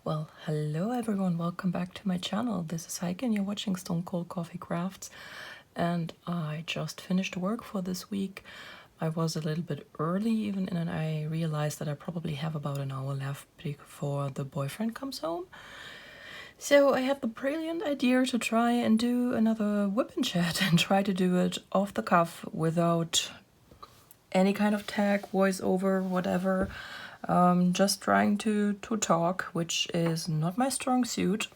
Well, hello everyone, welcome back to my channel. This is Heike and you're watching Stone Cold Coffee Crafts. And I just finished work for this week. I was a little bit early even, and I realized that I probably have about an hour left before the boyfriend comes home. So I had the brilliant idea to try and do another whip and chat and try to do it off the cuff without any kind of tag, voiceover, whatever. Just trying to talk, which is not my strong suit.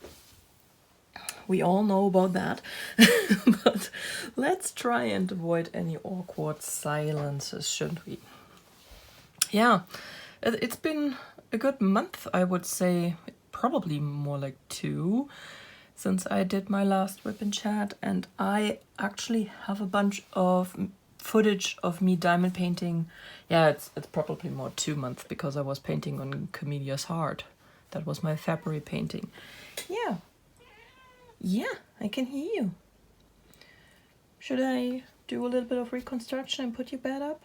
We all know about that. But let's try and avoid any awkward silences, shouldn't we? Yeah, it's been a good month, I would say, probably more like 2, since I did my last whip and chat, and I actually have a bunch of footage of me diamond painting. Yeah, it's probably more 2 months because I was painting on Camelia's heart. That was my February painting. Yeah, I can hear you. Should I do a little bit of reconstruction and put your bed up?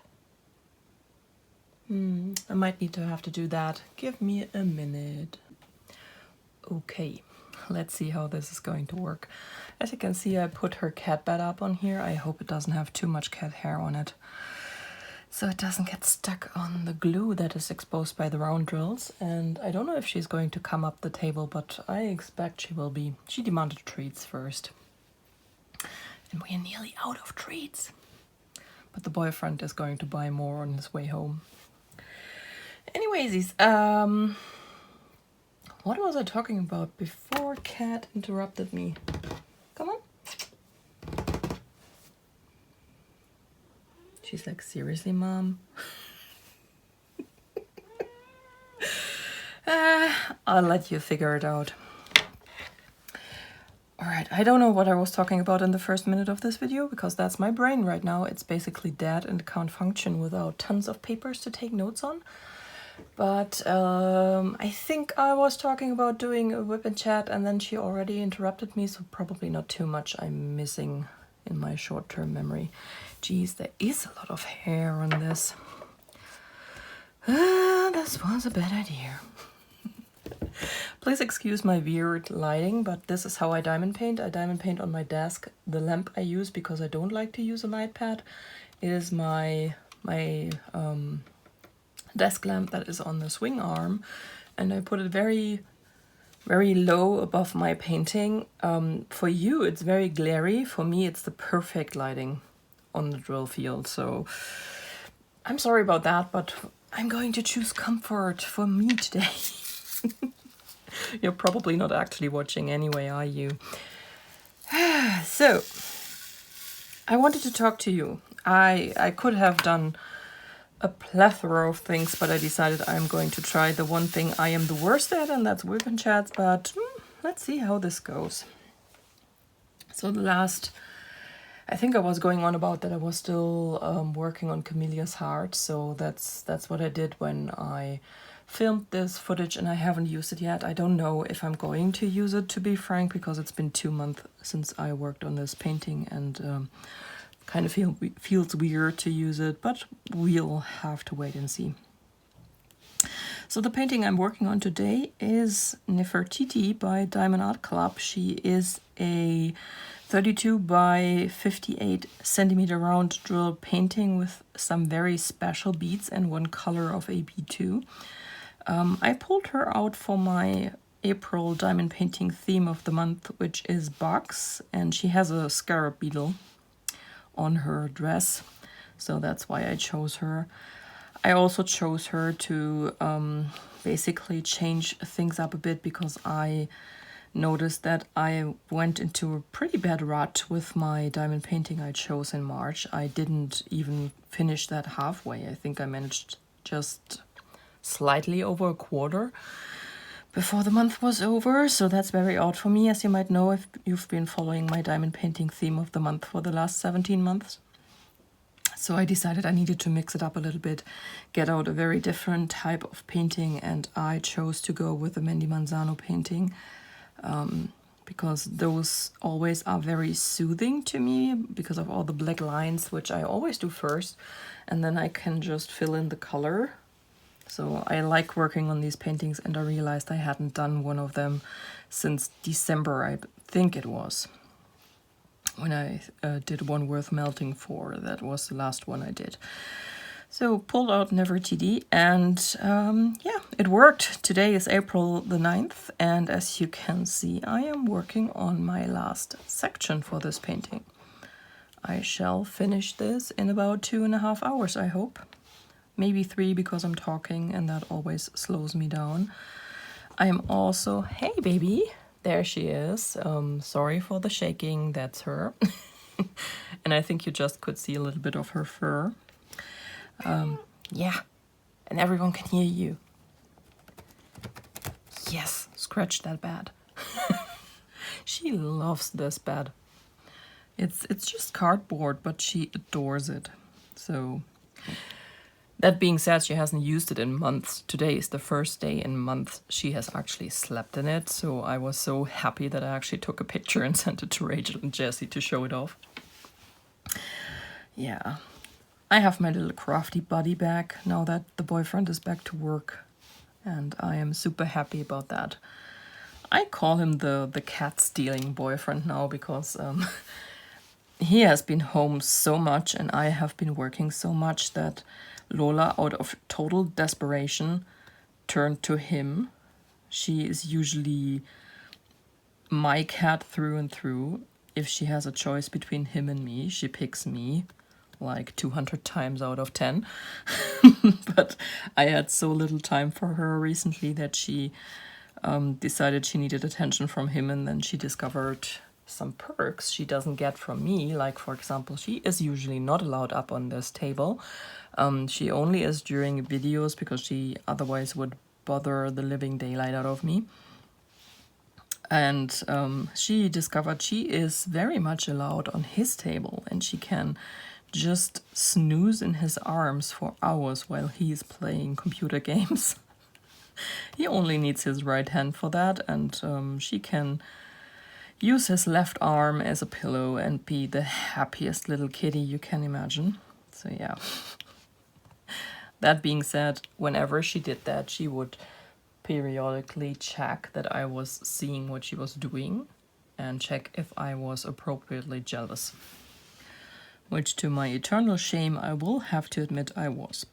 I might need to have to do that. Give me a minute. Okay, let's see how this is going to work. As you can see, I put her cat bed up on here. I hope it doesn't have too much cat hair on it, so it doesn't get stuck on the glue that is exposed by the round drills. And I don't know if she's going to come up the table, but I expect she will be. She demanded treats first. And we are nearly out of treats. But the boyfriend is going to buy more on his way home. Anyways, what was I talking about before Cat interrupted me? Come on. She's like, seriously, Mom? I'll let you figure it out. Alright, I don't know what I was talking about in the first minute of this video, because that's my brain right now. It's basically dead and can't function without tons of papers to take notes on. But I think I was talking about doing a whip and chat, and then she already interrupted me, so probably not too much I'm missing in my short-term memory. Geez, there is a lot of hair on this. This was a bad idea. Please excuse my weird lighting, but this is how I diamond paint. I diamond paint on my desk. The lamp I use, because I don't like to use a light pad, is my desk lamp that is on the swing arm, and I put it very low above my painting. For you it's very glary, for me it's the perfect lighting on the drill field, so I'm sorry about that, but I'm going to choose comfort for me today. You're probably not actually watching anyway, are you? So I wanted to talk to you. I could have done a plethora of things, but I decided I'm going to try the one thing I am the worst at, and that's whip and chats. But let's see how this goes. So the last, I think I was going on about that I was still working on Camelia's heart, so that's what I did when I filmed this footage, and I haven't used it yet. I don't know if I'm going to use it, to be frank, because it's been 2 months since I worked on this painting, and kind of feels weird to use it, but we'll have to wait and see. So the painting I'm working on today is Nefertiti by Diamond Art Club. She is a 32 by 58 centimeter round drill painting with some very special beads and one color of AB2. I pulled her out for my April diamond painting theme of the month, which is bugs, and she has a scarab beetle on her dress, so that's why I chose her. I also chose her to basically change things up a bit, because I noticed that I went into a pretty bad rut with my diamond painting I chose in March. I didn't even finish that halfway. I think I managed just slightly over a quarter before the month was over, so that's very odd for me, as you might know if you've been following my diamond painting theme of the month for the last 17 months. So I decided I needed to mix it up a little bit, get out a very different type of painting, and I chose to go with the Mandy Manzano painting, because those always are very soothing to me because of all the black lines, which I always do first, and then I can just fill in the color So I like working on these paintings, and I realized I hadn't done one of them since December, I think it was, when I did one worth melting for. That was the last one I did. So pulled out Nefertiti, and yeah, it worked. Today is April the 9th, and as you can see, I am working on my last section for this painting. I shall finish this in about 2.5 hours, I hope. Maybe 3 because I'm talking, and that always slows me down. I am also, hey baby, there she is. Sorry for the shaking, that's her. And I think you just could see a little bit of her fur. Yeah, and everyone can hear you. Yes, scratch that bed. She loves this bed. It's just cardboard, but she adores it. So that being said, she hasn't used it in months. Today is the first day in months she has actually slept in it. So I was so happy that I actually took a picture and sent it to Rachel and Jessie to show it off. Yeah, I have my little crafty buddy back now that the boyfriend is back to work. And I am super happy about that. I call him the cat-stealing boyfriend now because he has been home so much and I have been working so much that Lola, out of total desperation, turned to him. She is usually my cat through and through. If she has a choice between him and me, she picks me like 200 times out of 10. But I had so little time for her recently that she decided she needed attention from him, and then she discovered some perks she doesn't get from me. Like, for example, she is usually not allowed up on this table. She only is during videos because she otherwise would bother the living daylight out of me. And she discovered she is very much allowed on his table, and she can just snooze in his arms for hours while he's playing computer games. He only needs his right hand for that, and she can use his left arm as a pillow and be the happiest little kitty you can imagine. So yeah. That being said, whenever she did that, she would periodically check that I was seeing what she was doing and check if I was appropriately jealous. Which, to my eternal shame, I will have to admit I was.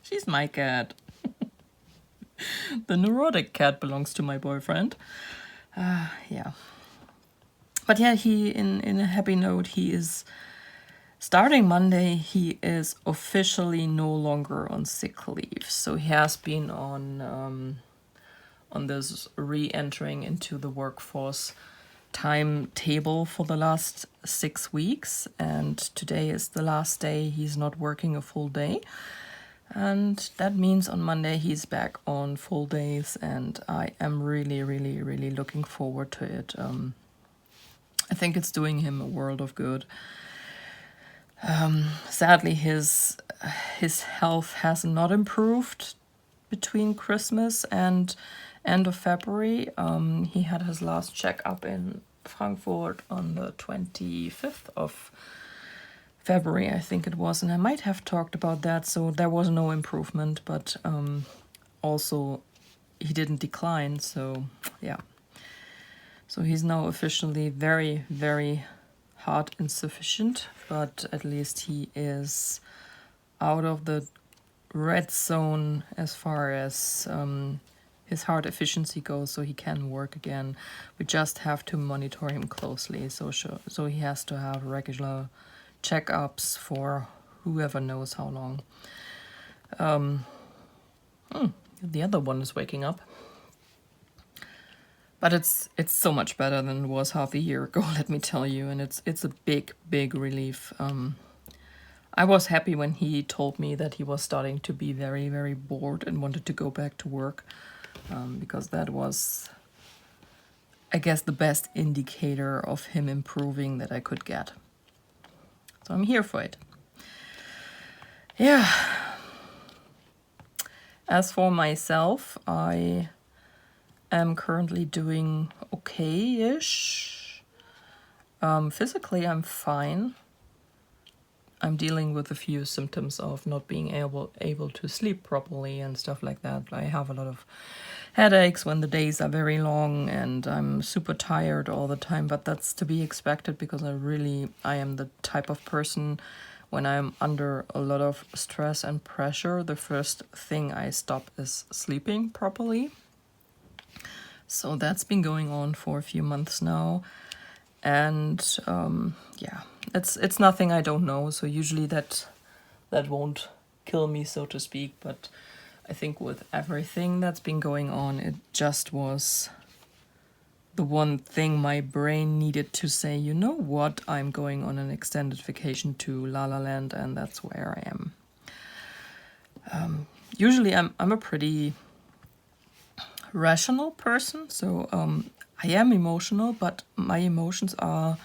She's my cat. The neurotic cat belongs to my boyfriend. Yeah. But yeah, he, in a happy note, he is, starting Monday, he is officially no longer on sick leave. So he has been on this re-entering into the workforce timetable for the last 6 weeks, and today is the last day he's not working a full day, and that means on Monday he's back on full days, and I am really looking forward to it. I think it's doing him a world of good. Sadly, his health has not improved between Christmas and end of February. He had his last checkup in Frankfurt on the 25th of February, I think it was, and I might have talked about that, so there was no improvement, but also he didn't decline, so yeah. So he's now officially very heart insufficient, but at least he is out of the red zone as far as his heart efficiency goes, so he can work again. We just have to monitor him closely, so he has to have regular checkups for whoever knows how long. The other one is waking up. But it's so much better than it was half a year ago, let me tell you, and it's a big relief. I was happy when he told me that he was starting to be very bored and wanted to go back to work, because that was, I guess, the best indicator of him improving that I could get. So I'm here for it. Yeah. As for myself, I am currently doing okay-ish. Physically, I'm fine. I'm dealing with a few symptoms of not being able to sleep properly and stuff like that. I have a lot of headaches when the days are very long, and I'm super tired all the time, but that's to be expected because I am the type of person, when I'm under a lot of stress and pressure, the first thing I stop is sleeping properly. So that's been going on for a few months now. And yeah, it's nothing I don't know. So usually that won't kill me, so to speak. But I think with everything that's been going on, it just was the one thing my brain needed to say, you know what, I'm going on an extended vacation to La La Land, and that's where I am. Usually I'm a pretty rational person, so I am emotional, but my emotions are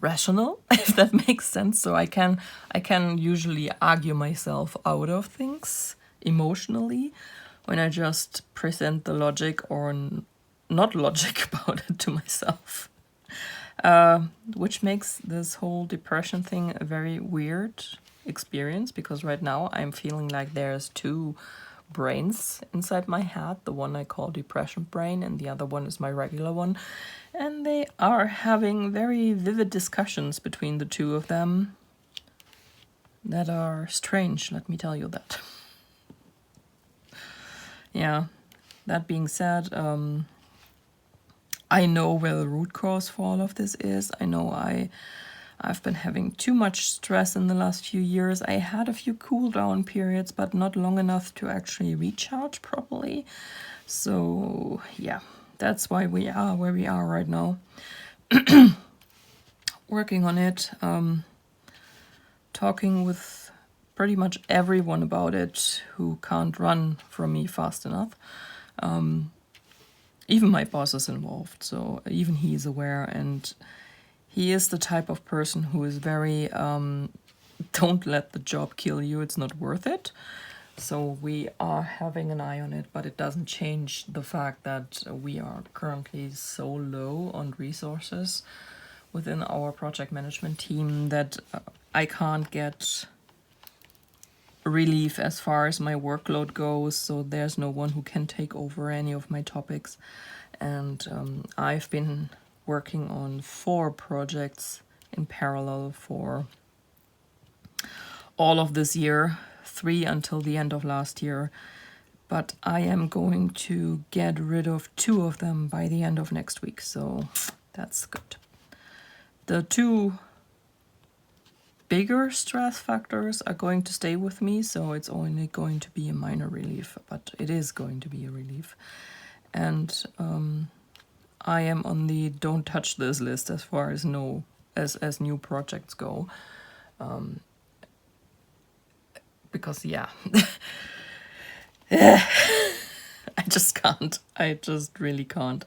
rational, if that makes sense. So I can usually argue myself out of things emotionally when I just present the logic or not logic about it to myself. Which makes this whole depression thing a very weird experience, because right now I'm feeling like there's two brains inside my head. The one I call depression brain, and the other one is my regular one. And they are having very vivid discussions between the two of them that are strange, let me tell you that. Yeah, that being said, I know where the root cause for all of this is. I know I've been having too much stress in the last few years. I had a few cool down periods, but not long enough to actually recharge properly. So yeah, that's why we are where we are right now. Working on it, talking with pretty much everyone about it who can't run from me fast enough. Even my boss is involved, so even he is aware, and he is the type of person who is very, don't let the job kill you, it's not worth it. So we are having an eye on it, but it doesn't change the fact that we are currently so low on resources within our project management team that I can't get relief as far as my workload goes, so there's no one who can take over any of my topics. And I've been working on 4 projects in parallel for all of this year, 3 until the end of last year, but I am going to get rid of 2 of them by the end of next week, so that's good. The 2 bigger stress factors are going to stay with me, so it's only going to be a minor relief, but it is going to be a relief. And I am on the don't touch this list as far as as new projects go. Because yeah, I just can't. I just really can't.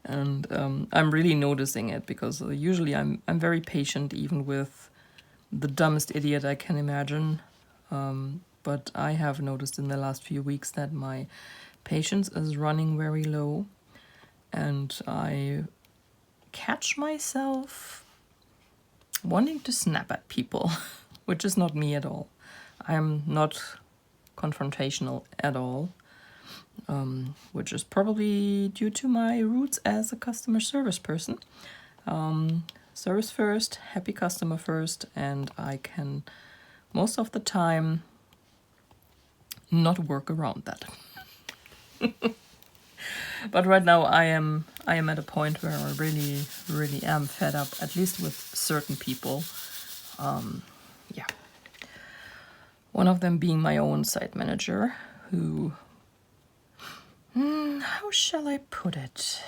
And I'm really noticing it, because usually I'm very patient even with the dumbest idiot I can imagine. But I have noticed in the last few weeks that my patience is running very low, and I catch myself wanting to snap at people, which is not me at all. I'm not confrontational at all, which is probably due to my roots as a customer service person. Service first, happy customer first, and I can most of the time not work around that. But right now I am at a point where I really am fed up, at least with certain people. Yeah. One of them being my own site manager, who, how shall I put it?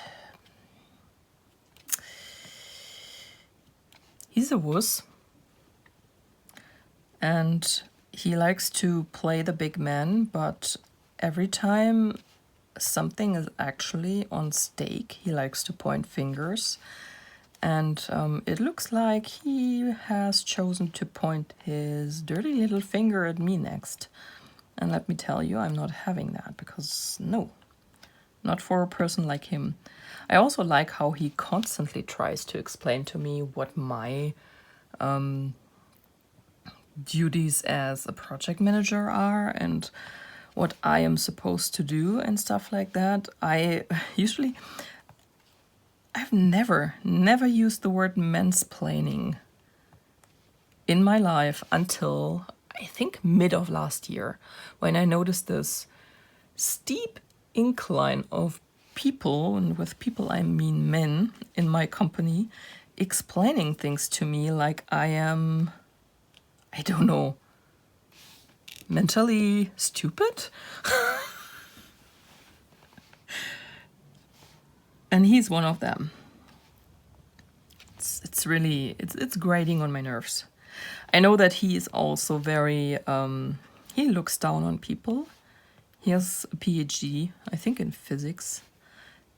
He's a wuss, and he likes to play the big man, but every time something is actually on stake, he likes to point fingers. And it looks like he has chosen to point his dirty little finger at me next. And let me tell you, I'm not having that, because no, not for a person like him. I also like how he constantly tries to explain to me what my duties as a project manager are and what I am supposed to do and stuff like that. I've never used the word mansplaining in my life until I think mid of last year, when I noticed this steep incline of people, and with people I mean men, in my company, explaining things to me like I am, I don't know, mentally stupid. And he's one of them. It's really grating on my nerves. I know that he is also very he looks down on people. He has a PhD, I think, in physics,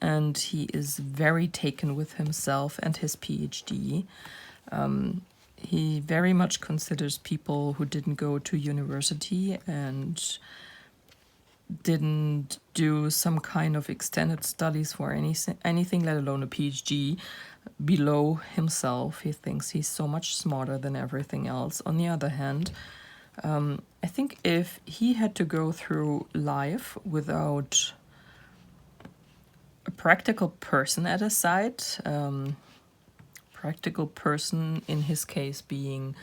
and he is very taken with himself and his PhD. He very much considers people who didn't go to university and didn't do some kind of extended studies for anything, let alone a PhD, below himself. He thinks he's so much smarter than everything else. On the other hand, I think if he had to go through life without a practical person at his side, practical person in his case being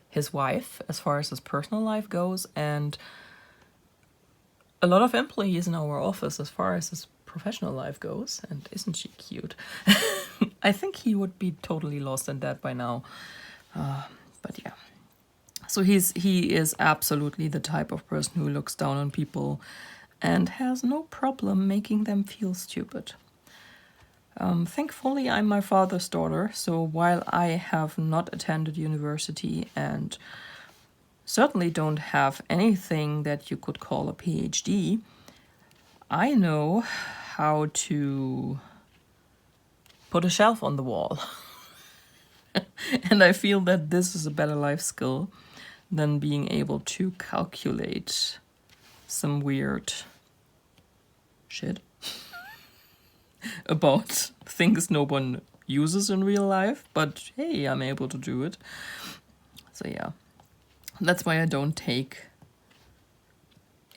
his wife as far as his personal life goes, and a lot of employees in our office as far as his professional life goes, and isn't she cute? I think he would be totally lost in that by now. But yeah. So he is absolutely the type of person who looks down on people and has no problem making them feel stupid. Thankfully, I'm my father's daughter, so while I have not attended university and certainly don't have anything that you could call a PhD, I know how to put a shelf on the wall. And I feel that this is a better life skill than being able to calculate some weird shit about things no one uses in real life, but hey, I'm able to do it. So yeah, that's why I don't take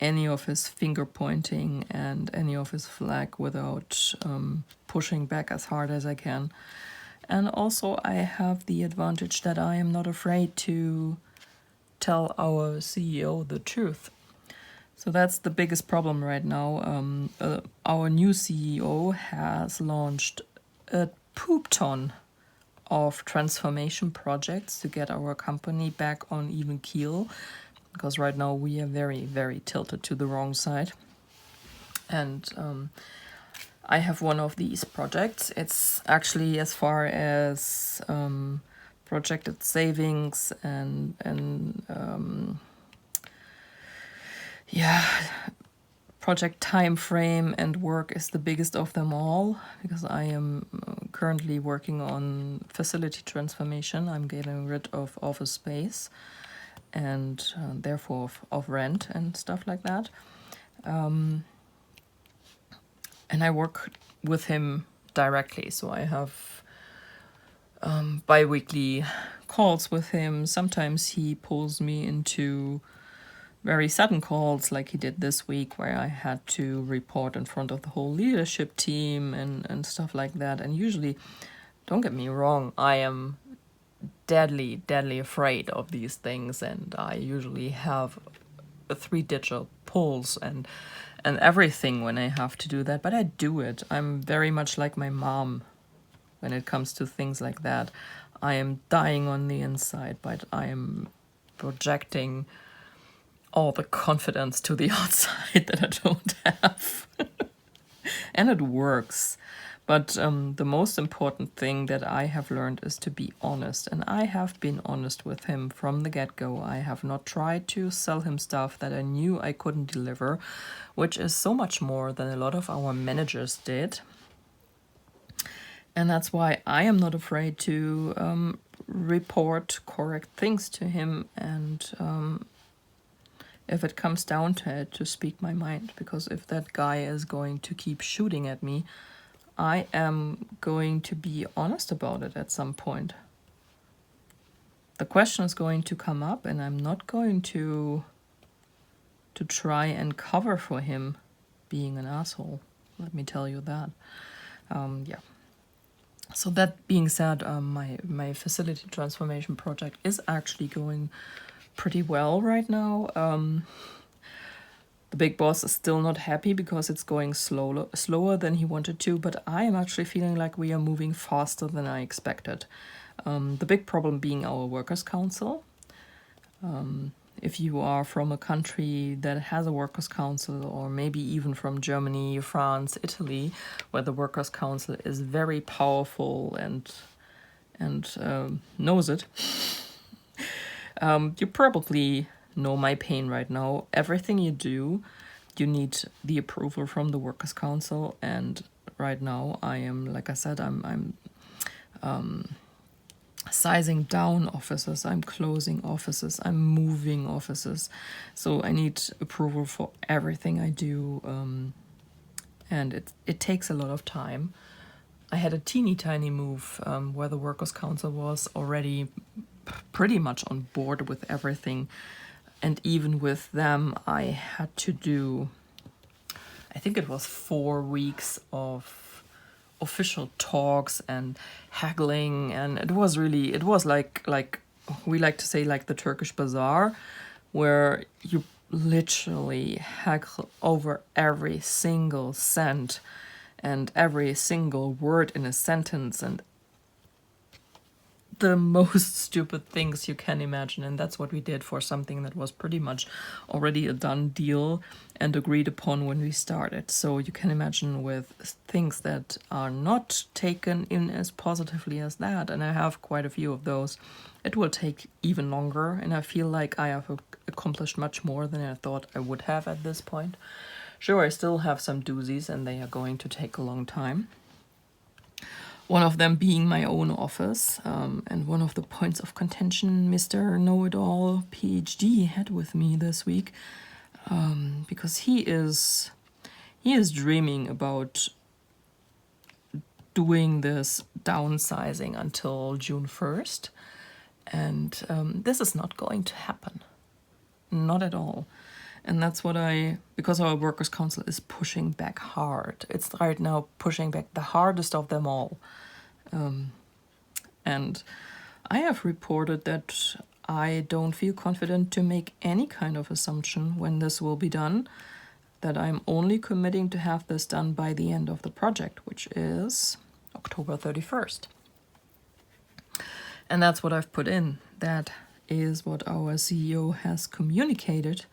any of his finger pointing and any of his flag without pushing back as hard as I can. And also I have the advantage that I am not afraid to tell our CEO the truth. So that's the biggest problem right now. Our new CEO has launched a poop ton of transformation projects to get our company back on even keel, because right now we are very, very tilted to the wrong side. And I have one of these projects. It's actually as far as projected savings and project time frame and work is the biggest of them all, because I am currently working on facility transformation. I'm getting rid of office space and therefore of rent and stuff like that. And I work with him directly, so I have bi-weekly calls with him. Sometimes he pulls me into very sudden calls like he did this week, where I had to report in front of the whole leadership team and stuff like that. And usually, don't get me wrong, I am deadly afraid of these things, and I usually have a 3-digit pulse and everything when I have to do that, but I do it. I'm very much like my mom when it comes to things like that. I am dying on the inside, but I am projecting all the confidence to the outside that I don't have. And it works. But the most important thing that I have learned is to be honest. And I have been honest with him from the get-go. I have not tried to sell him stuff that I knew I couldn't deliver, which is so much more than a lot of our managers did. And that's why I am not afraid to report correct things to him, and if it comes down to it, to speak my mind. Because if that guy is going to keep shooting at me, I am going to be honest about it at some point. the question is going to come up, and I'm not going to try and cover for him being an asshole. Let me tell you that. Yeah. So that being said, my facility transformation project is actually going pretty well right now. The big boss is still not happy because it's going slower than he wanted to, but I am actually feeling like we are moving faster than I expected. The big problem being our workers' council. If you are from a country that has a workers' council, or maybe even from Germany, France, Italy, where the workers' council is very powerful and knows it, you probably know my pain right now. Everything you do, you need the approval from the workers' council, and right now I am, like I said, I'm sizing down offices, I'm closing offices, I'm moving offices. So I need approval for everything I do, and it takes a lot of time. I had a teeny tiny move where the Workers' Council was already pretty much on board with everything. And even with them, I had to do, I think it was 4 weeks of official talks and haggling, and it was like we like to say, like the Turkish bazaar, where you literally haggle over every single cent and every single word in a sentence, and the most stupid things you can imagine. And that's what we did for something that was pretty much already a done deal and agreed upon when we started. So you can imagine with things that are not taken in as positively as that, and I have quite a few of those, it will take even longer, and I feel like I have accomplished much more than I thought I would have at this point. Sure, I still have some doozies, and they are going to take a long time. One of them being my own office, and one of the points of contention Mr. Know-It-All PhD had with me this week, because he is dreaming about doing this downsizing until June 1st, and this is not going to happen, not at all. And that's what because our workers' council is pushing back hard. It's right now pushing back the hardest of them all. And I have reported that I don't feel confident to make any kind of assumption when this will be done, that I'm only committing to have this done by the end of the project, which is October 31st. And that's what I've put in. That is what our CEO has communicated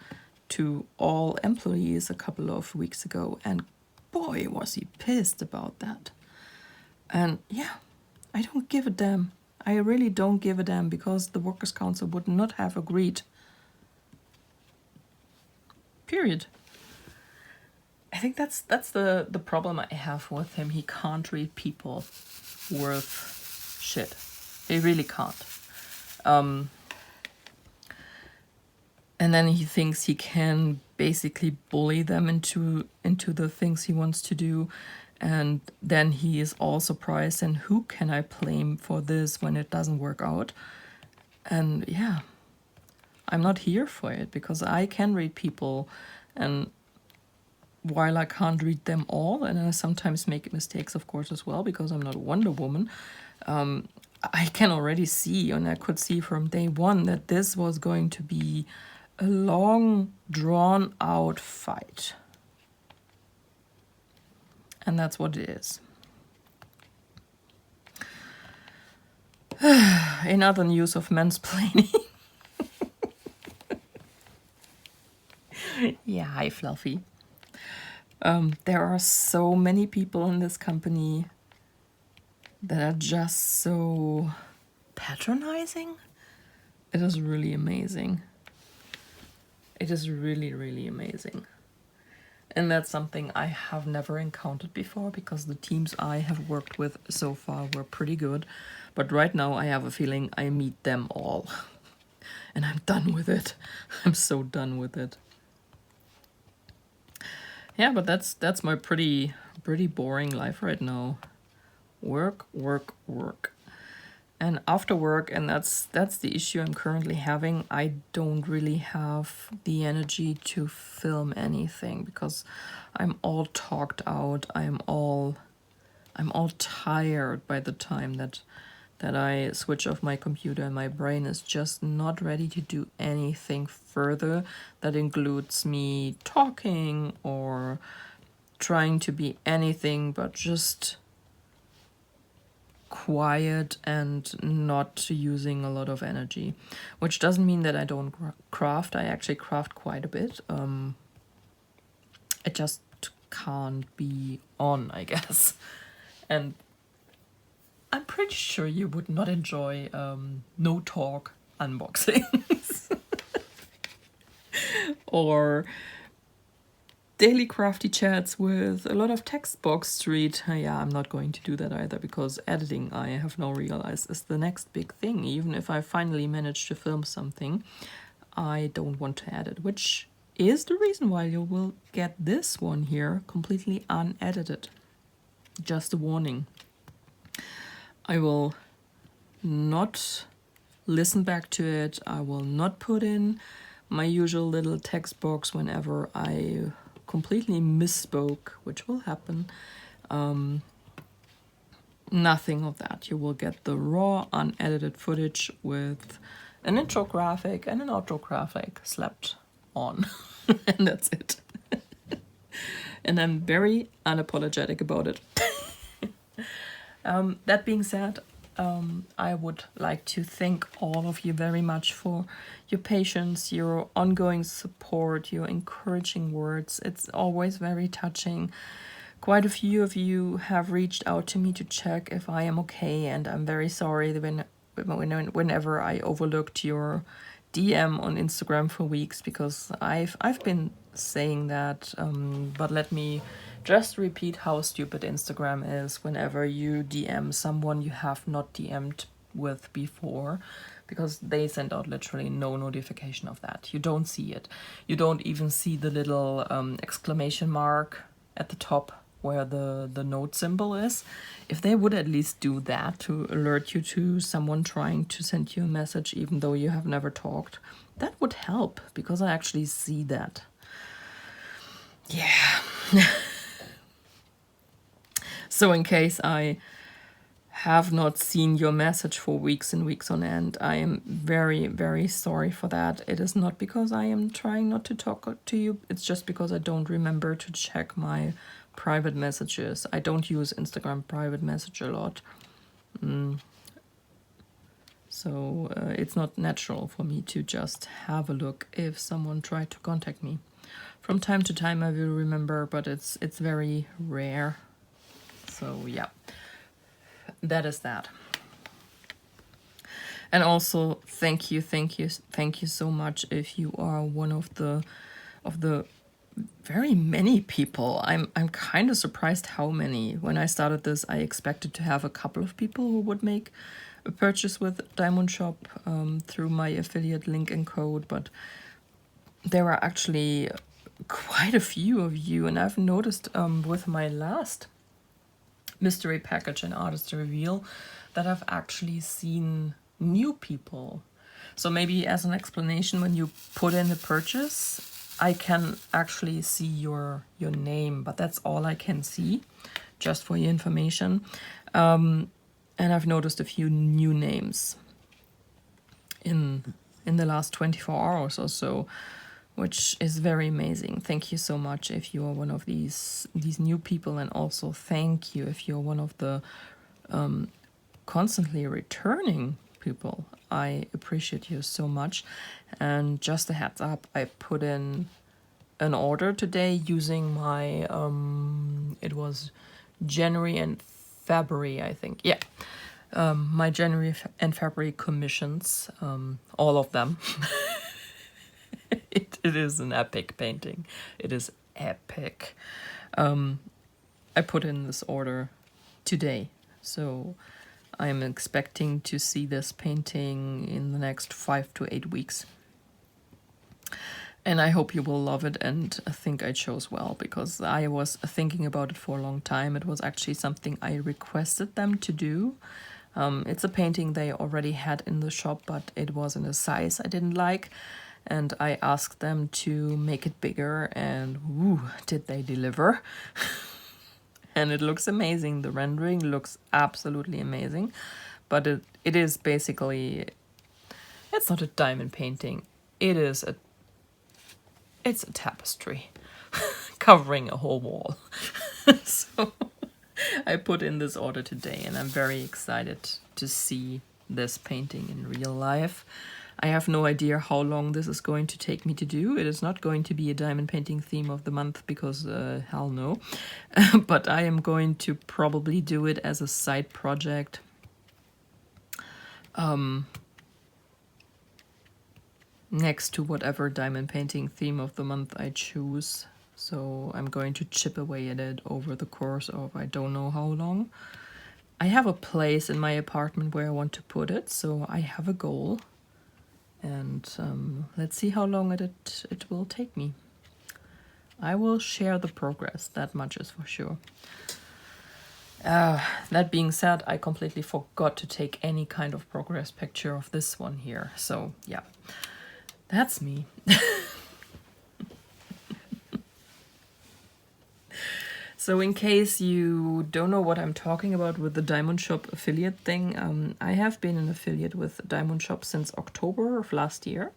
to all employees a couple of weeks ago, and boy was he pissed about that. And yeah, I don't give a damn. I really don't give a damn, because the Workers' Council would not have agreed. Period. I think that's the problem I have with him. He can't read people worth shit. He really can't. And then he thinks he can basically bully them into the things he wants to do. And then he is all surprised, and who can I blame for this when it doesn't work out? And yeah, I'm not here for it, because I can read people, and while I can't read them all, and I sometimes make mistakes, of course, as well, because I'm not Wonder Woman, I can already see, and I could see from day one, that this was going to be a long, drawn-out fight. And that's what it is. In other news of mansplaining. Yeah, hi, Fluffy. There are so many people in this company that are just so patronizing. It is really amazing. It is really, really amazing. And that's something I have never encountered before, because the teams I have worked with so far were pretty good. But right now I have a feeling I meet them all. And I'm done with it. I'm so done with it. Yeah, but that's my pretty boring life right now. Work, work, work. And after work, and that's the issue I'm currently having, I don't really have the energy to film anything because I'm all talked out. I'm all tired by the time that I switch off my computer, and my brain is just not ready to do anything further that includes me talking or trying to be anything but just quiet and not using a lot of energy, which doesn't mean that I don't craft. I actually craft quite a bit. It just can't be on, I guess. And I'm pretty sure you would not enjoy no talk unboxings or daily crafty chats with a lot of text box to read. Yeah, I'm not going to do that either because editing, I have now realized, is the next big thing. Even if I finally manage to film something, I don't want to edit, which is the reason why you will get this one here completely unedited. Just a warning. I will not listen back to it. I will not put in my usual little text box whenever I completely misspoke, which will happen. Nothing of that. You will get the raw, unedited footage with an intro graphic and an outro graphic slapped on. And that's it. And I'm very unapologetic about it. That being said, I would like to thank all of you very much for your patience, your ongoing support, your encouraging words. It's always very touching. Quite a few of you have reached out to me to check if I am okay, and I'm very sorry whenever I overlooked your DM on Instagram for weeks, because I've been saying that, but let me just repeat how stupid Instagram is whenever you DM someone you have not DM'd with before, because they send out literally no notification of that. You don't see it. You don't even see the little exclamation mark at the top where the note symbol is. If they would at least do that to alert you to someone trying to send you a message even though you have never talked, that would help, because I actually see that. Yeah. So in case I have not seen your message for weeks and weeks on end, I am very, very sorry for that. It is not because I am trying not to talk to you. It's just because I don't remember to check my private messages. I don't use Instagram private message a lot. So it's not natural for me to just have a look if someone tried to contact me. From time to time I will remember, but it's very rare. So yeah, that is that. And also thank you so much if you are one of the very many people. I'm kind of surprised how many. When I started this, I expected to have a couple of people who would make a purchase with DIYmoon Shop through my affiliate link and code, but there are actually quite a few of you, and I've noticed with my last mystery package and artist reveal that I've actually seen new people. So maybe as an explanation, when you put in a purchase, I can actually see your name, but that's all I can see, just for your information. And I've noticed a few new names in the last 24 hours or so, which is very amazing. Thank you so much if you are one of these new people, and also thank you if you're one of the constantly returning people. I appreciate you so much. And just a heads up, I put in an order today using my it was January and February, I think. Yeah. My January and February commissions, all of them. It is an epic painting. It is epic. I put in this order today, so I'm expecting to see this painting in the next 5 to 8 weeks. And I hope you will love it and think I chose well, because I was thinking about it for a long time. It was actually something I requested them to do. It's a painting they already had in the shop, but it was in a size I didn't like. And I asked them to make it bigger, and woo, did they deliver. And it looks amazing. The rendering looks absolutely amazing. But it is basically, it's not a diamond painting. It's a tapestry covering a whole wall. So I put in this order today, and I'm very excited to see this painting in real life. I have no idea how long this is going to take me to do. It is not going to be a diamond painting theme of the month because hell no. But I am going to probably do it as a side project. Next to whatever diamond painting theme of the month I choose. So I'm going to chip away at it over the course of I don't know how long. I have a place in my apartment where I want to put it, so I have a goal. And let's see how long it will take me. I will share the progress, that much is for sure. That being said, I completely forgot to take any kind of progress picture of this one here. So yeah, that's me. So in case you don't know what I'm talking about with the Diamond Shop affiliate thing, I have been an affiliate with Diamond Shop since October of last year.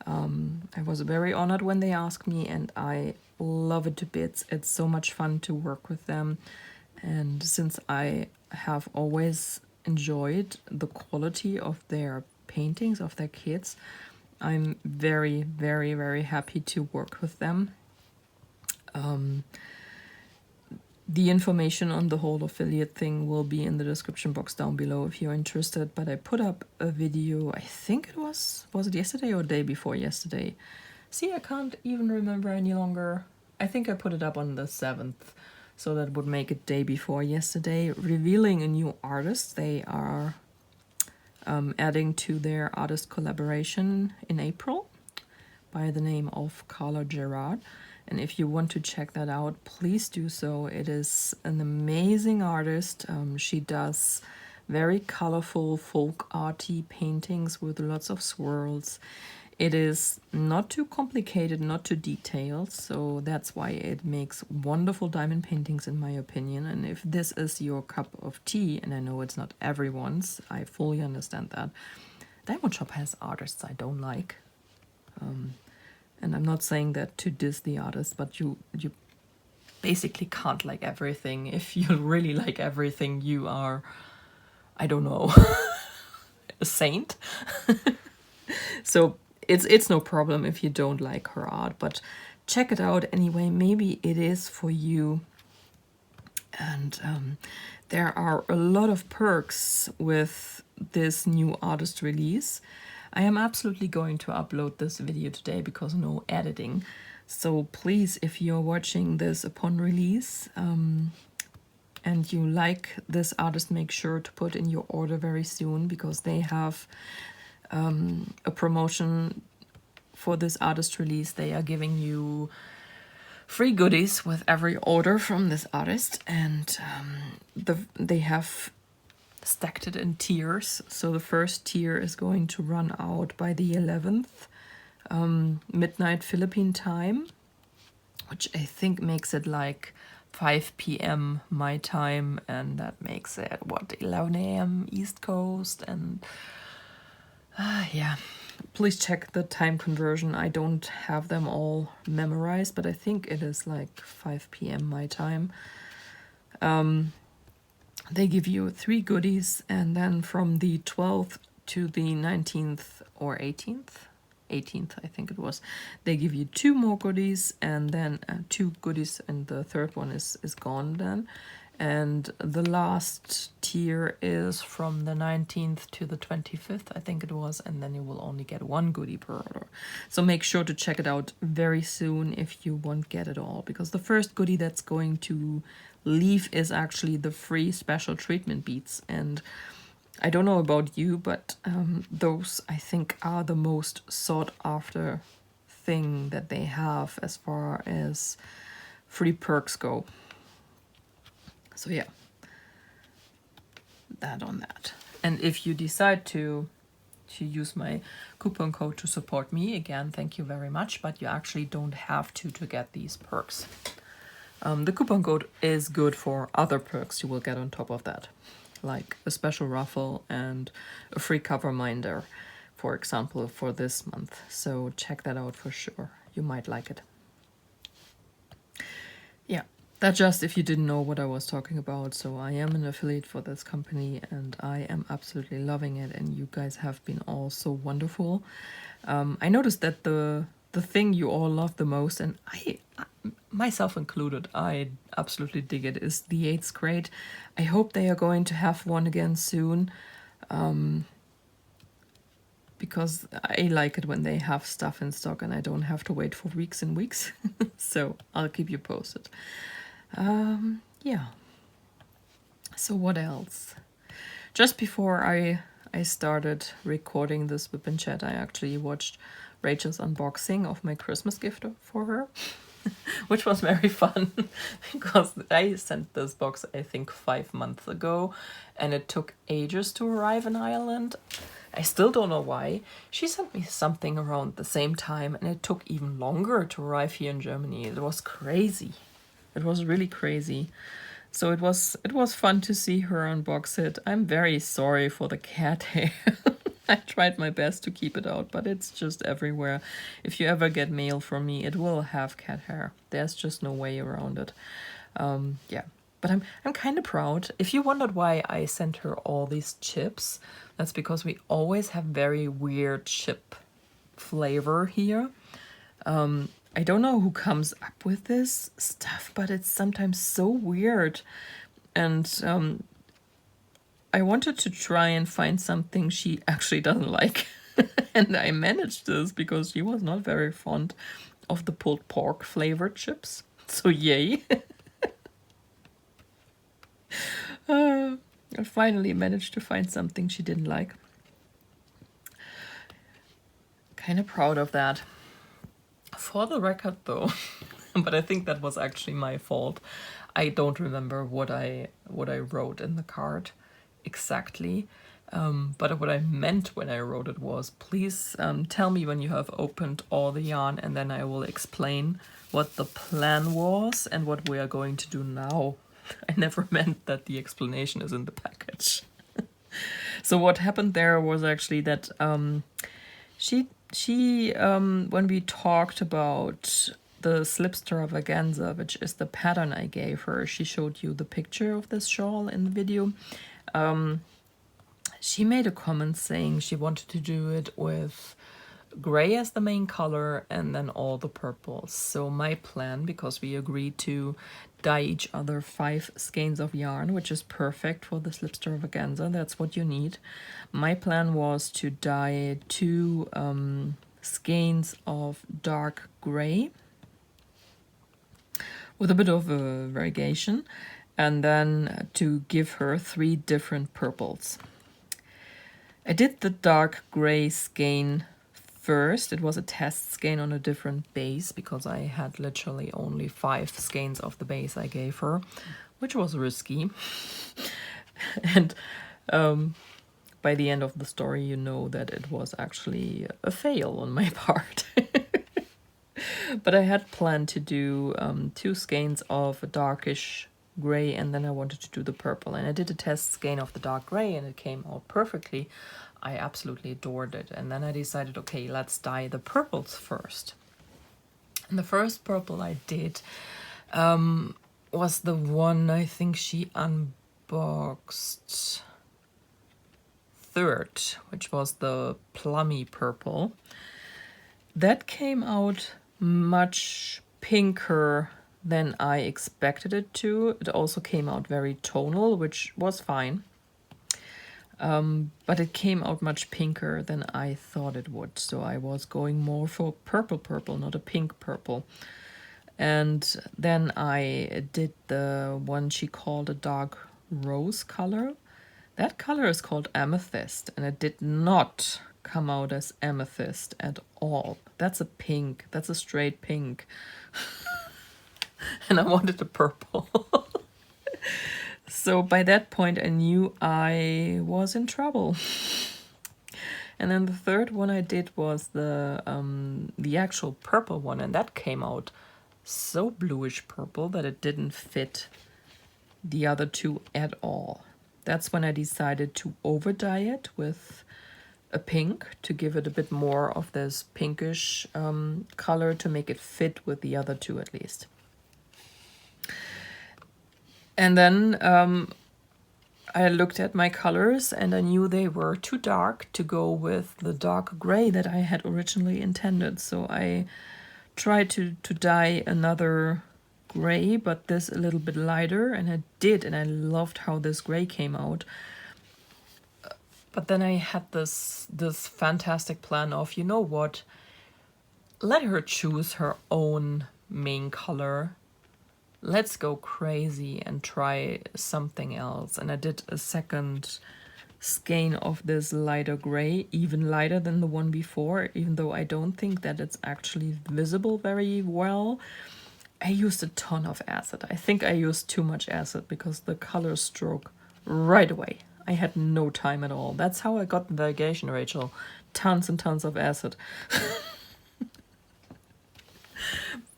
I was very honored when they asked me, and I love it to bits. It's so much fun to work with them. And since I have always enjoyed the quality of their paintings, of their kits, I'm very, very, very happy to work with them. The information on the whole affiliate thing will be in the description box down below if you're interested, but I put up a video, I think it was it yesterday or day before yesterday? See, I can't even remember any longer. I think I put it up on the 7th, so that would make it day before yesterday, revealing a new artist they are adding to their artist collaboration in April by the name of Carla Gerard. And if you want to check that out, please do so. It is an amazing artist. She does very colorful folk arty paintings with lots of swirls. It is not too complicated, not too detailed, so that's why it makes wonderful diamond paintings in my opinion. And if this is your cup of tea, and I know it's not everyone's, I fully understand that. Diamond Shop has artists I don't like. And I'm not saying that to diss the artist, but you basically can't like everything. If you really like everything, you are, I don't know, a saint. So it's no problem if you don't like her art, but check it out anyway. Maybe it is for you. And there are a lot of perks with this new artist release. I am absolutely going to upload this video today because no editing. So please, if you're watching this upon release and you like this artist, make sure to put in your order very soon, because they have a promotion for this artist release. They are giving you free goodies with every order from this artist, and they have stacked it in tiers. So the first tier is going to run out by the 11th, midnight Philippine time, which I think makes it like 5 p.m. my time, and that makes it, what, 11 a.m. East Coast, and yeah. Please check the time conversion. I don't have them all memorized, but I think it is like 5 p.m. my time. They give you 3 goodies, and then from the 12th to the 19th or 18th, I think it was, they give you 2 more goodies, and then 2 goodies, and the third one is gone then. And the last tier is from the 19th to the 25th, I think it was, and then you will only get 1 goodie per order. So make sure to check it out very soon if you won't get it all, because the first goodie that's going to leave is actually the free special treatment beads. And I don't know about you, but those I think are the most sought after thing that they have as far as free perks go. So yeah, that on that. And if you decide to use my coupon code to support me, again, thank you very much, but you actually don't have to get these perks. The coupon code is good for other perks you will get on top of that, like a special raffle and a free cover minder, for example, for this month. So check that out for sure. You might like it. Yeah, that's just if you didn't know what I was talking about. So I am an affiliate for this company and I am absolutely loving it, and you guys have been all so wonderful. I noticed that the thing you all love the most, and I myself included, I absolutely dig it, is the 8th grade. I hope they are going to have one again soon, because I like it when they have stuff in stock and I don't have to wait for weeks and weeks. So I'll keep you posted. Yeah. So what else? Just before I started recording this WIP and chat, I actually watched Rachel's unboxing of my Christmas gift for her, which was very fun because I sent this box, I think, 5 months ago, and it took ages to arrive in Ireland. I still don't know why. She sent me something around the same time, and it took even longer to arrive here in Germany. It was crazy. It was really crazy. So it was fun to see her unbox it. I'm very sorry for the cat hair. I tried my best to keep it out, but it's just everywhere. If you ever get mail from me, it will have cat hair. There's just no way around it. Yeah, but I'm kind of proud. If you wondered why I sent her all these chips, that's because we always have very weird chip flavor here. I don't know who comes up with this stuff, but it's sometimes so weird. And I wanted to try and find something she actually doesn't like. And I managed this because she was not very fond of the pulled pork flavored chips. So yay. I finally managed to find something she didn't like. Kind of proud of that. For the record though, but I think that was actually my fault. I don't remember what I wrote in the card exactly. But what I meant when I wrote it was, please tell me when you have opened all the yarn, and then I will explain what the plan was and what we are going to do now. I never meant that the explanation is in the package. So what happened there was actually that she when we talked about the slipstravaganza, which is the pattern I gave her, she showed you the picture of this shawl in the video. She made a comment saying she wanted to do it with gray as the main color and then all the purples. So my plan, because we agreed to dye each other 5 skeins of yarn, which is perfect for the slipstravaganza, that's what you need. My plan was to dye 2 skeins of dark gray with a bit of a variegation, and then to give her 3 different purples. I did the dark gray skein first. It was a test skein on a different base because I had literally only 5 skeins of the base I gave her, which was risky. And by the end of the story, you know that it was actually a fail on my part. But I had planned to do 2 skeins of a darkish gray, and then I wanted to do the purple. And I did a test skein of the dark gray, and it came out perfectly. I absolutely adored it. And then I decided, okay, let's dye the purples first. And the first purple I did was the one I think she unboxed third, which was the plummy purple. That came out much pinker than I expected it to. It also came out very tonal, which was fine. But it came out much pinker than I thought it would. So I was going more for purple, not a pink purple. And then I did the one she called a dark rose color. That color is called amethyst, and it did not come out as amethyst at all. That's a pink. That's a straight pink. And I wanted a purple. So by that point, I knew I was in trouble. And then the third one I did was the actual purple one, and that came out so bluish purple that it didn't fit the other two at all. That's when I decided to over dye it with a pink to give it a bit more of this pinkish color to make it fit with the other two at least. And then I looked at my colors and I knew they were too dark to go with the dark gray that I had originally intended. So I tried to dye another gray, but this a little bit lighter, and I did, and I loved how this gray came out. But then I had this fantastic plan of, you know what, let her choose her own main color. Let's go crazy and try something else. And I did a second skein of this lighter gray, even lighter than the one before, even though I don't think that it's actually visible very well. I used a ton of acid. I think I used too much acid because the color stroke right away. I had no time at all. That's how I got the variegation, Rachel. Tons and tons of acid.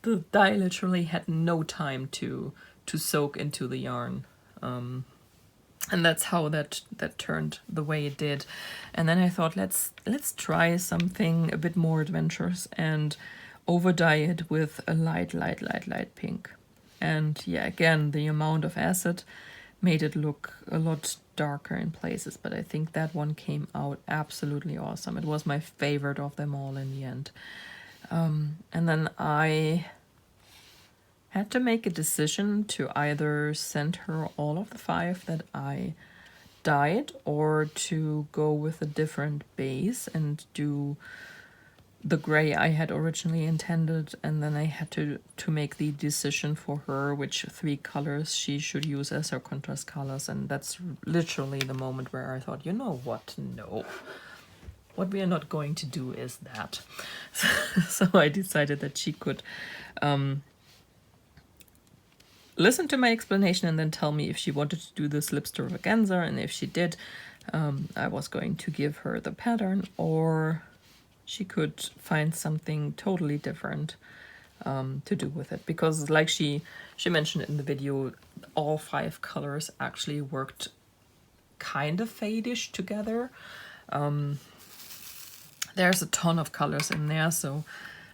The dye literally had no time to soak into the yarn. And that's how that turned the way it did. And then I thought, let's try something a bit more adventurous and over dye it with a light pink. And yeah, again, the amount of acid made it look a lot darker in places, but I think that one came out absolutely awesome. It was my favorite of them all in the end. And then I had to make a decision to either send her all of the 5 that I dyed or to go with a different base and do the gray I had originally intended. And then I had to make the decision for her which 3 colors she should use as her contrast colors. And that's literally the moment where I thought, you know what, no. What we are not going to do is that. So I decided that she could listen to my explanation and then tell me if she wanted to do the slip extravaganza, and if she did, I was going to give her the pattern, or she could find something totally different to do with it. Because like she mentioned in the video, all 5 colors actually worked kind of fade-ish together. There's a ton of colors in there, so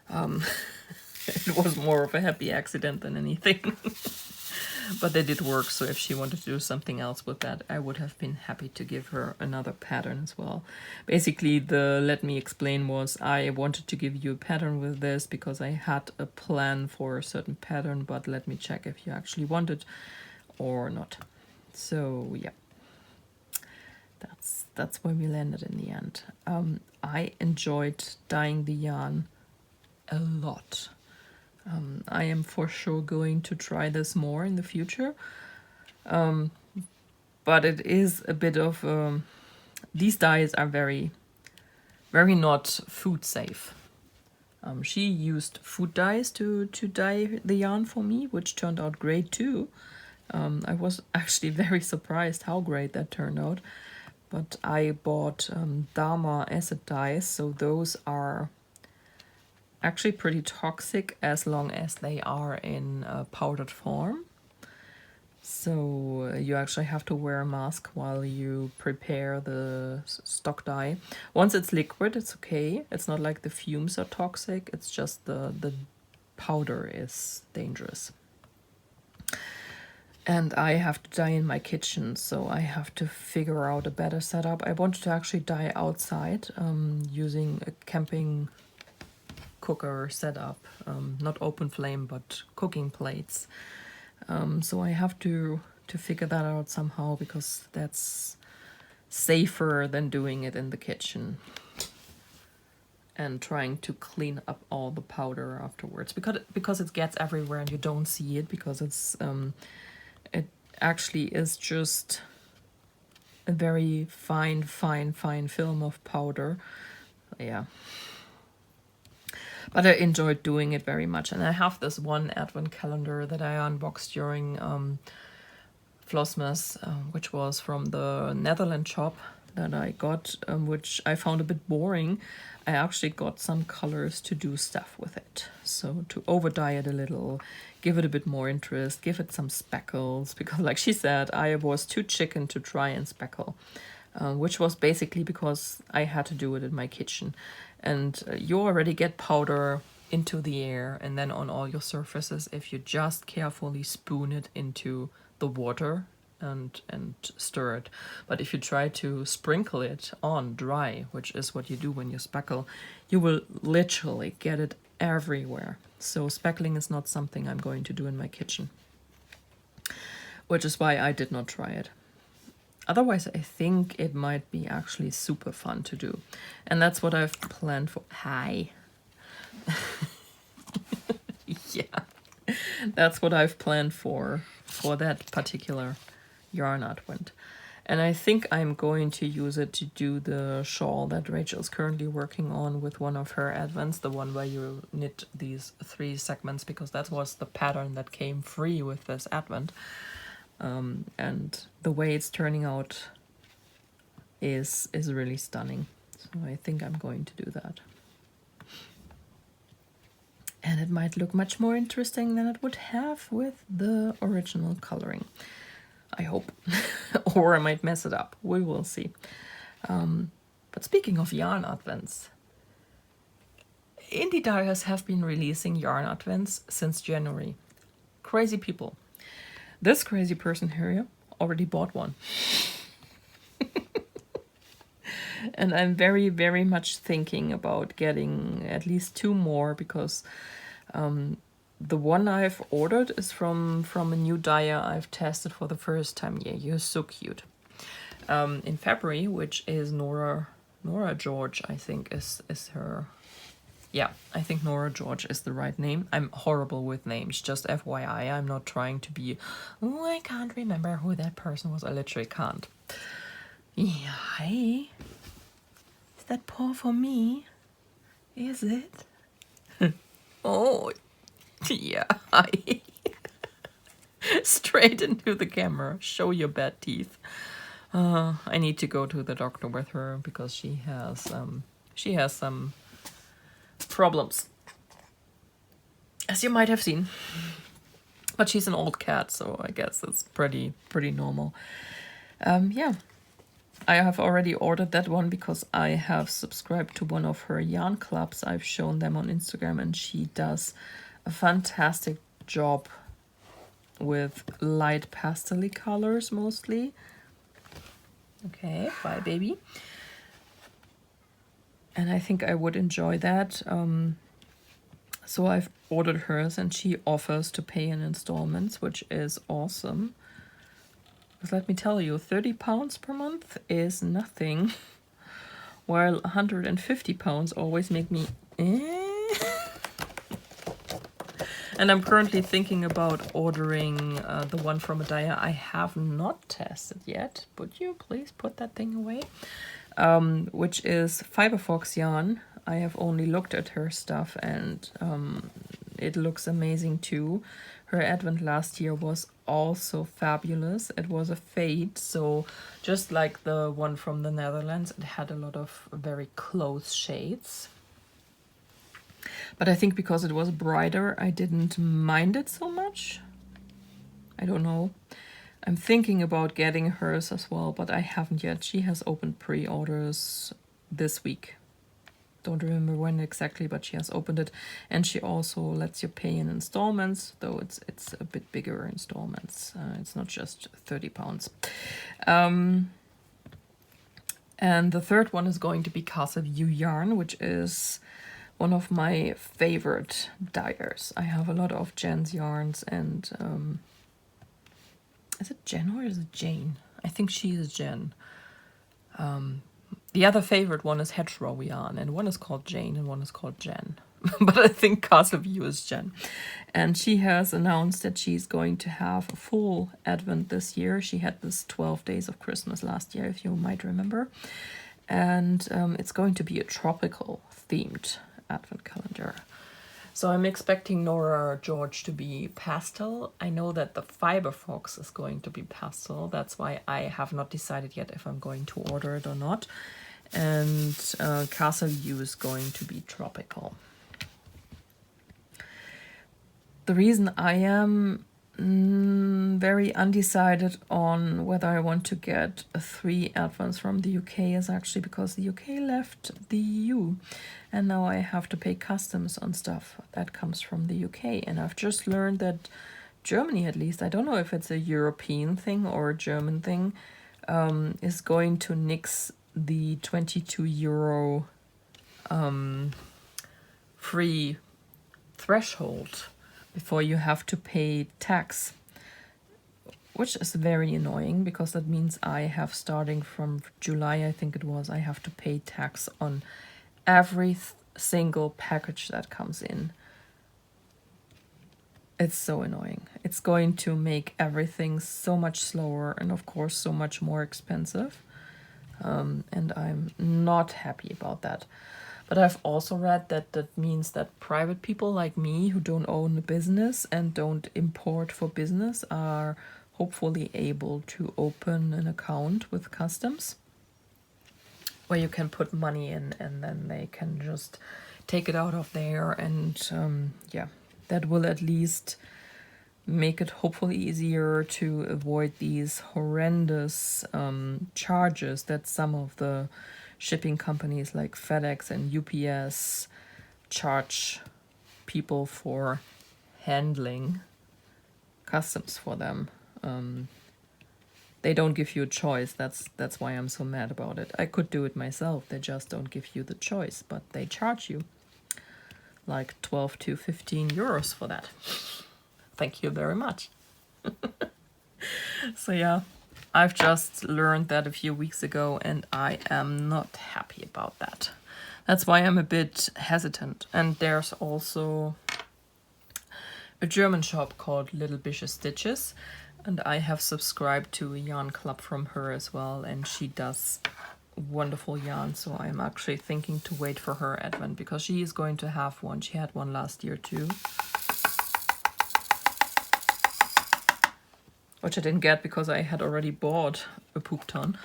it was more of a happy accident than anything. But they did work, so if she wanted to do something else with that, I would have been happy to give her another pattern as well. Basically, the let me explain was I wanted to give you a pattern with this because I had a plan for a certain pattern, but let me check if you actually want it or not. So yeah, that's where we landed in the end. I enjoyed dyeing the yarn a lot. I am for sure going to try this more in the future. But it is a bit of... these dyes are very, very not food safe. She used food dyes to dye the yarn for me, which turned out great too. I was actually very surprised how great that turned out. But I bought Dharma acid dyes, so those are actually pretty toxic as long as they are in powdered form. So you actually have to wear a mask while you prepare the stock dye. Once it's liquid, it's okay. It's not like the fumes are toxic. It's just the powder is dangerous. And I have to dye in my kitchen, so I have to figure out a better setup. I wanted to actually dye outside using a camping cooker setup, not open flame, but cooking plates. So I have to figure that out somehow, because that's safer than doing it in the kitchen and trying to clean up all the powder afterwards, because it gets everywhere and you don't see it, because it's it actually is just a very fine film of powder. Yeah. But I enjoyed doing it very much. And I have this one advent calendar that I unboxed during Flossmas, which was from the Netherlands shop that I got, which I found a bit boring. I actually got some colors to do stuff with it. So to over dye it a little, give it a bit more interest, give it some speckles, because like she said, I was too chicken to try and speckle, which was basically because I had to do it in my kitchen. And you already get powder into the air and then on all your surfaces if you just carefully spoon it into the water and stir it. But if you try to sprinkle it on dry, which is what you do when you speckle, you will literally get it everywhere. So speckling is not something I'm going to do in my kitchen, which is why I did not try it. Otherwise, I think it might be actually super fun to do. And that's what I've planned for. Hi. Yeah. That's what I've planned for that particular yarn advent. And I think I'm going to use it to do the shawl that Rachel's currently working on with one of her advents, the one where you knit these 3 segments, because that was the pattern that came free with this advent. And the way it's turning out is really stunning. So I think I'm going to do that. And it might look much more interesting than it would have with the original coloring. I hope. Or I might mess it up. We will see. But speaking of yarn advents, indie dyers have been releasing yarn advents since January. Crazy people. This crazy person here already bought one. And I'm very, very much thinking about getting at least 2 more, because the one I've ordered is from a new dyer I've tested for the first time. Yeah, you're so cute. In February, which is Nora George, I think is her. Yeah, I think Nora George is the right name. I'm horrible with names, just FYI. I'm not trying to be, oh, I can't remember who that person was. I literally can't. Yeah, hey. Is that paw for me? Is it? Oh, yeah, hi. Straight into the camera. Show your bad teeth. I need to go to the doctor with her because she has some problems, as you might have seen. But she's an old cat, so I guess it's pretty normal. Yeah, I have already ordered that one because I have subscribed to one of her yarn clubs. I've shown them on Instagram, and she does a fantastic job with light pastel colors mostly. Okay, bye baby. And I think I would enjoy that. So I've ordered hers, and she offers to pay in installments, which is awesome. Because let me tell you, £30 per month is nothing, while £150 always make me And I'm currently thinking about ordering the one from a dyer I have not tested yet. Would you please put that thing away? Which is Fiberfox yarn. I have only looked at her stuff, and it looks amazing too. Her advent last year was also fabulous. It was a fade, so just like the one from the Netherlands, it had a lot of very close shades. But I think because it was brighter, I didn't mind it so much. I don't know. I'm thinking about getting hers as well, but I haven't yet. She has opened pre-orders this week. Don't remember when exactly, but she has opened it. And she also lets you pay in installments, though it's a bit bigger installments. It's not just £30. And the third one is going to be Casa View Yarn, which is one of my favorite dyers. I have a lot of Jen's yarns, and is it Jen or is it Jane? I think she is Jen. The other favorite one is Hedgerow yarn, and one is called Jane and one is called Jen. But I think Casa View is Jen. And she has announced that she's going to have a full advent this year. She had this 12 days of Christmas last year, if you might remember. And it's going to be a tropical themed advent calendar. So I'm expecting Nora George to be pastel. I know that the Fiber Fox is going to be pastel. That's why I have not decided yet if I'm going to order it or not. And Castle U is going to be tropical. The reason I am very undecided on whether I want to get 3 advents from the UK is actually because the UK left the EU, and now I have to pay customs on stuff that comes from the UK. And I've just learned that Germany, at least, I don't know if it's a European thing or a German thing, is going to nix the 22 euro free threshold before you have to pay tax, which is very annoying because that means I have, starting from July, I think it was, I have to pay tax on every single package that comes in. It's so annoying. It's going to make everything so much slower and of course so much more expensive. And I'm not happy about that. But I've also read that that means that private people like me who don't own a business and don't import for business are hopefully able to open an account with customs where you can put money in and then they can just take it out of there. And yeah, that will at least make it hopefully easier to avoid these horrendous charges that some of the shipping companies like FedEx and UPS charge people for handling customs for them. They don't give you a choice. That's why I'm so mad about it. I could do it myself. They just don't give you the choice, but they charge you like 12 to 15 euros for that. Thank you very much. So yeah, I've just learned that a few weeks ago and I am not happy about that. That's why I'm a bit hesitant. And there's also a German shop called Little Bishes Stitches, and I have subscribed to a yarn club from her as well, and she does wonderful yarn. So I'm actually thinking to wait for her advent because she is going to have one. She had one last year too, which I didn't get because I had already bought a poop ton.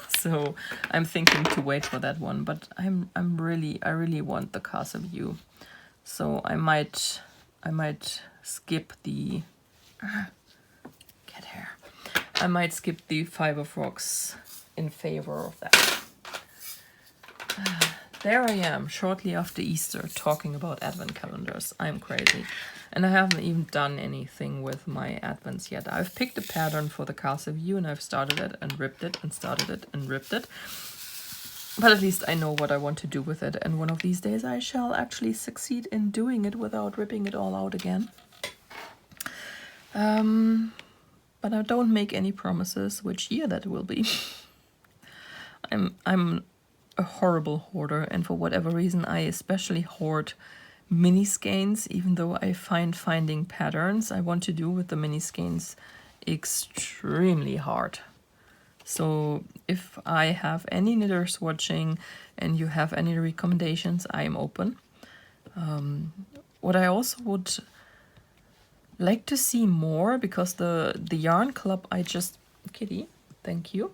So I'm thinking to wait for that one, but I really want the Casa View. So I might skip the get here. I might skip the Fiber Fox in favor of that. There I am, shortly after Easter, talking about advent calendars. I'm crazy. And I haven't even done anything with my advents yet. I've picked a pattern for the Casa View and I've started it and ripped it and started it and ripped it. But at least I know what I want to do with it. And one of these days I shall actually succeed in doing it without ripping it all out again. But I don't make any promises which year that will be. I'm a horrible hoarder, and for whatever reason I especially hoard mini skeins, even though I find finding patterns I want to do with the mini skeins extremely hard. So if I have any knitters watching and you have any recommendations, I am open. What I also would like to see more, because the yarn club I just, Kitty, thank you,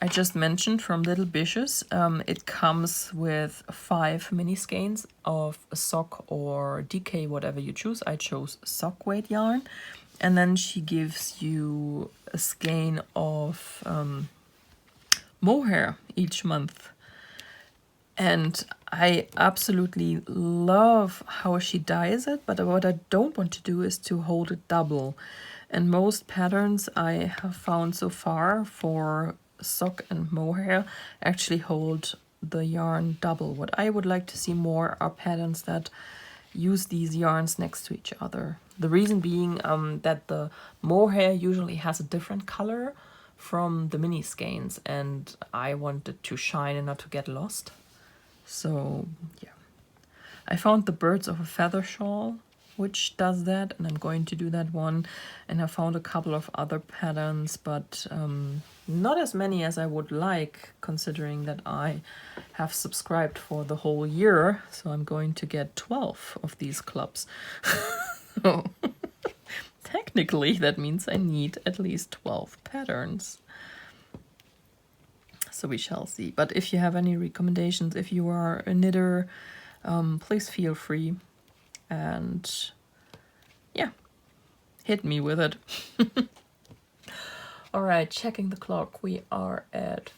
I just mentioned from Little Bishes, it comes with 5 mini skeins of sock or DK, whatever you choose. I chose sock weight yarn, and then she gives you a skein of mohair each month. And I absolutely love how she dyes it, but what I don't want to do is to hold it double. And most patterns I have found so far for sock and mohair actually hold the yarn double. What I would like to see more are patterns that use these yarns next to each other. The reason being that the mohair usually has a different color from the mini skeins, and I want it to shine and not to get lost. So yeah, I found the Birds of a Feather shawl which does that, and I'm going to do that one. And I found a couple of other patterns, but not as many as I would like, considering that I have subscribed for the whole year. So I'm going to get 12 of these clubs. So technically that means I need at least 12 patterns. So we shall see. But if you have any recommendations, if you are a knitter, please feel free. And yeah, hit me with it. All right, checking the clock. We are at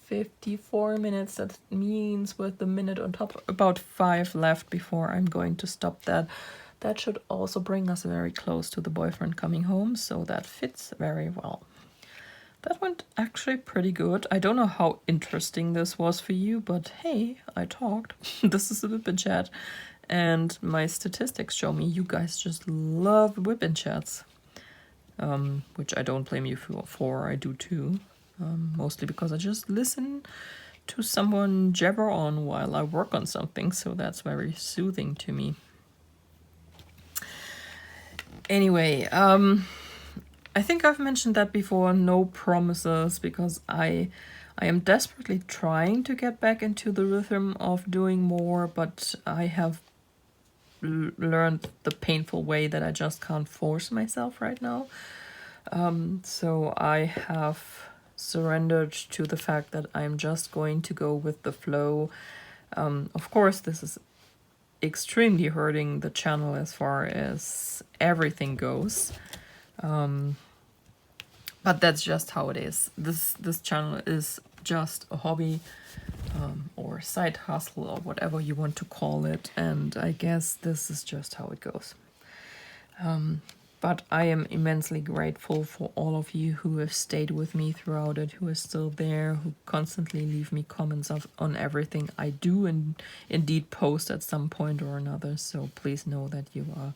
54 minutes. That means with the minute on top, about 5 left before I'm going to stop that. That should also bring us very close to the boyfriend coming home, so that fits very well. That went actually pretty good. I don't know how interesting this was for you, but hey, I talked. This is a WIP chat, and my statistics show me you guys just love WIP chats, which I don't blame you for. I do too, mostly because I just listen to someone jabber on while I work on something, so that's very soothing to me. Anyway, I think I've mentioned that before, no promises, because I am desperately trying to get back into the rhythm of doing more, but I have learned the painful way that I just can't force myself right now. So I have surrendered to the fact that I'm just going to go with the flow. Of course, this is extremely hurting the channel as far as everything goes. But that's just how it is. This channel is just a hobby, or side hustle, or whatever you want to call it, and I guess this is just how it goes. But I am immensely grateful for all of you who have stayed with me throughout it, who are still there, who constantly leave me comments on everything I do and indeed post at some point or another. So please know that you are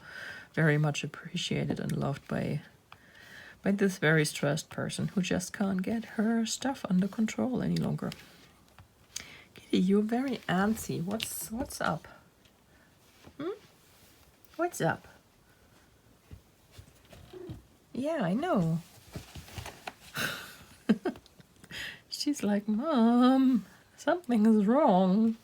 very much appreciated and loved by this very stressed person who just can't get her stuff under control any longer. Kitty, you're very antsy. What's up? What's up? Yeah, I know. She's like, Mom, something is wrong.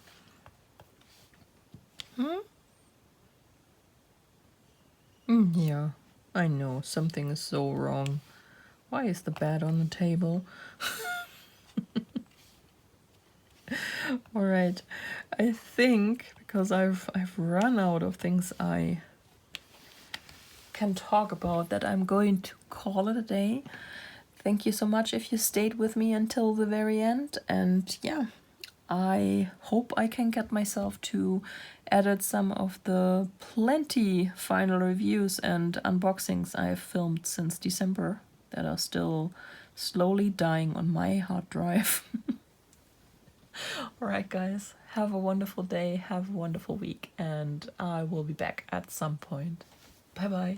Yeah, I know, something is so wrong. Why is the bed on the table? All right, I think because I've run out of things I can talk about, that I'm going to call it a day. Thank you so much if you stayed with me until the very end, and yeah, I hope I can get myself to edit some of the plenty final reviews and unboxings I've filmed since December that are still slowly dying on my hard drive. Alright guys, have a wonderful day, have a wonderful week, and I will be back at some point. Bye bye.